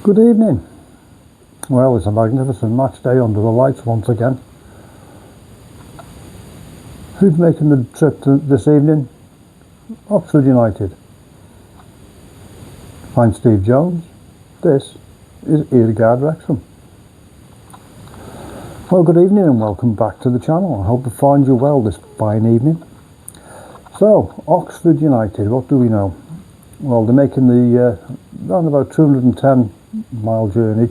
Good evening. Well, it's a magnificent match day under the lights once again. Who's making the trip this evening? Oxford United. I'm Steve Jones. This is Earguard Wrexham. Well, good evening and welcome back to the channel. I hope it finds you well this fine evening. So, Oxford United, what do we know? Well, they're making the around about 210-mile journey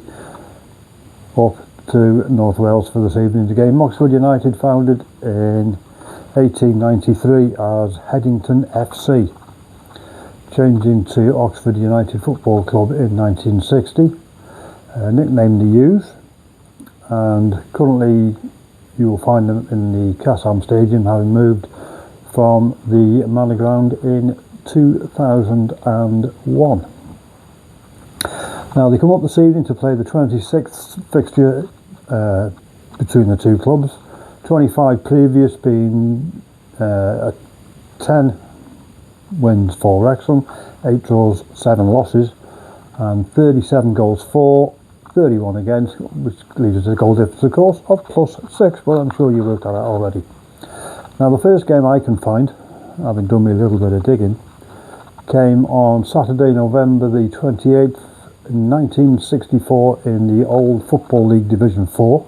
up to North Wales for this evening's game. Oxford United, founded in 1893 as Headington FC, changing to Oxford United Football Club in 1960, nicknamed the U's, and currently you will find them in the Cassam Stadium, having moved from the Manor Ground in 2001. Now they come up this evening to play the 26th fixture between the two clubs. 25 previous being 10 wins for Wrexham, 8 draws, 7 losses, and 37 goals for, 31 against, which leaves us a goal difference, of course, of +6, but I'm sure you worked that out already. Now the first game I can find, having done me a little bit of digging, came on Saturday, November the 28th, 1964 in the old Football League Division 4.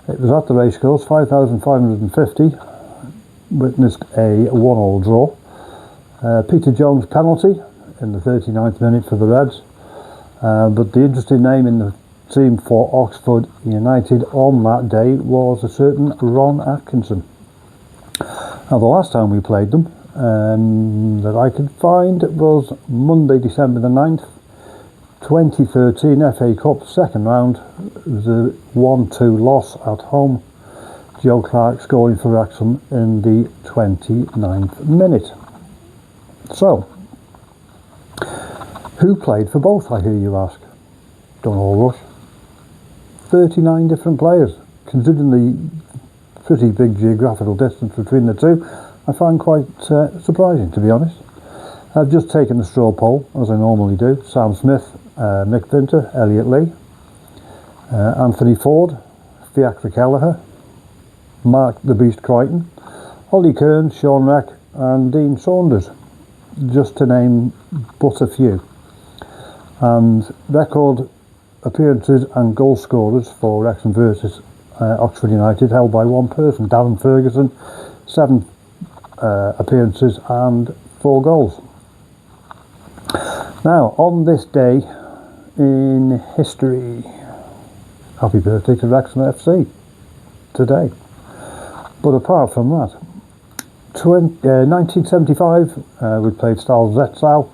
It was at the racecourse, 5,550, witnessed a 1-1 draw. Peter Jones penalty in the 39th minute for the Reds, but the interesting name in the team for Oxford United on that day was a certain Ron Atkinson. Now the last time we played them that I could find was Monday, December the 9th, 2013, FA Cup second round. It was a 1-2 loss at home. Joe Clark scoring for Wrexham in the 29th minute. So, who played for both, I hear you ask? Don't all rush. 39 different players. Considering the pretty big geographical distance between the two, I find quite surprising, to be honest. I've just taken the straw poll, as I normally do. Sam Smith, Mick Vinter, Elliot Lee, Anthony Ford, Fiacre Kelleher, Mark the Beast Crichton, Ollie Kearns, Sean Reck and Dean Saunders, just to name but a few. And record appearances and goal scorers for Wrexham versus Oxford United held by one person, Darren Ferguson, 7 appearances and 4 goals. Now, on this day in history, happy birthday to Wrexham FC today. But apart from that, 1975 we played Stal Zetzal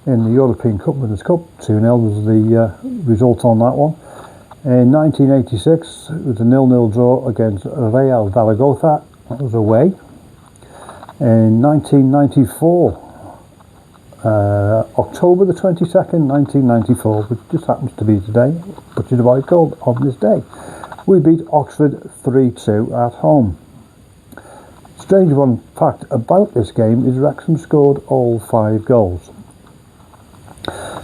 in the European Cup Winners' Cup. 2-0 was the result on that one. In 1986 it was a 0-0 draw against Real Zaragoza. That was away. In 1994, October the 22nd, 1994, which just happens to be today, but you'd have called on this day, we beat Oxford 3-2 at home. Strange one fact about this game is Wrexham scored all 5 goals.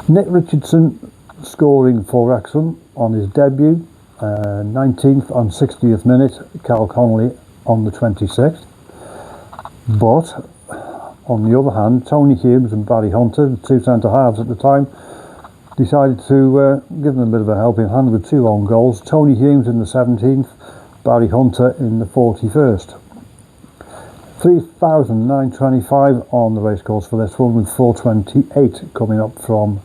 Nick Richardson scoring for Wrexham on his debut, 19th and 60th minute, Carl Connolly on the 26th. But on the other hand, Tony Humes and Barry Hunter, the 2 centre-halves at the time, decided to give them a bit of a helping hand with 2 own goals. Tony Humes in the 17th, Barry Hunter in the 41st. 3,925 on the racecourse for this one, with 428 coming up from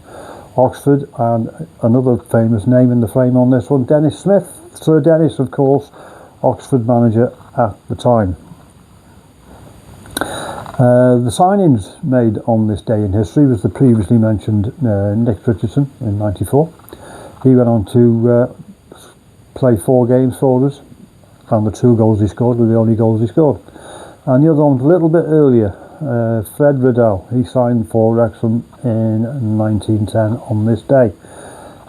Oxford, and another famous name in the frame on this one, Dennis Smith. Sir Dennis, of course, Oxford manager at the time. The signings made on this day in history was the previously mentioned Nick Richardson in '94. He went on to play 4 games for us, and the 2 goals he scored were the only goals he scored. And the other one was a little bit earlier, Fred Riddell. He signed for Wrexham in 1910 on this day.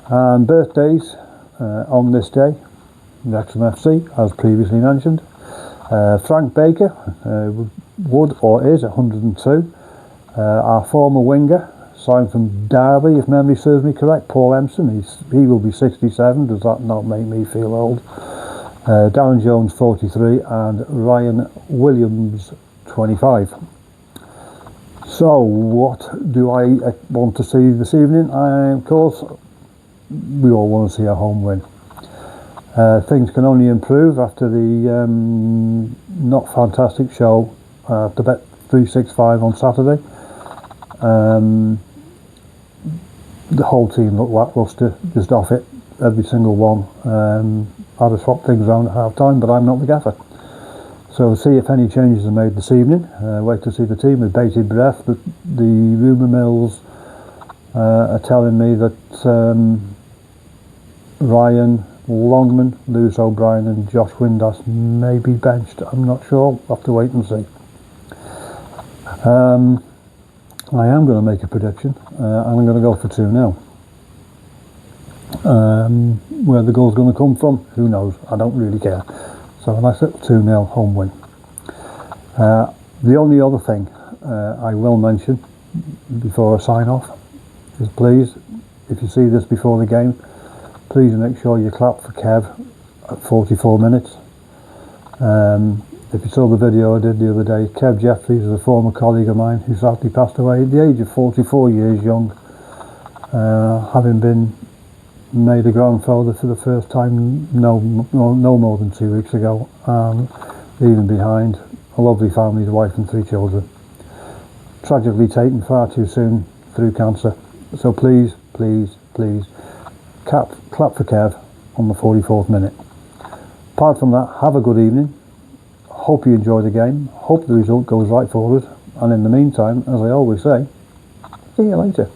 And birthdays on this day, Wrexham FC, as previously mentioned. Frank Baker would or is 102. Our former winger, signed from Derby, if memory serves me correct. Paul Empson, he will be 67. Does that not make me feel old? Darren Jones, 43, and Ryan Williams, 25. So, what do I want to see this evening? Of course, we all want to see a home win. Things can only improve after the not fantastic show to Bet 365 on Saturday. The whole team looked lacklustre, just off it, every single one. I'd have swapped things around at half time, but I'm not the gaffer. So we'll see if any changes are made this evening. Wait to see the team with bated breath, but the rumour mills are telling me that Ryan Longman, Lewis O'Brien and Josh Windass may be benched. I'm not sure, we'll have to wait and see. I am going to make a prediction. I'm going to go for 2-0. Where the goal's going to come from, who knows? I don't really care. So a nice little 2-0 home win. The only other thing I will mention before I sign off is, please, if you see this before the game, please make sure you clap for Kev at 44 minutes. If you saw the video I did the other day, Kev Jeffries is a former colleague of mine who sadly passed away at the age of 44 years young, having been made a grandfather for the first time no more than 2 weeks ago, and leaving behind a lovely family, his wife and 3 children. Tragically taken far too soon through cancer. So please, please, please, clap for Kev on the 44th minute. Apart from that, have a good evening. Hope you enjoy the game. Hope the result goes right for us. And in the meantime, as I always say, see you later.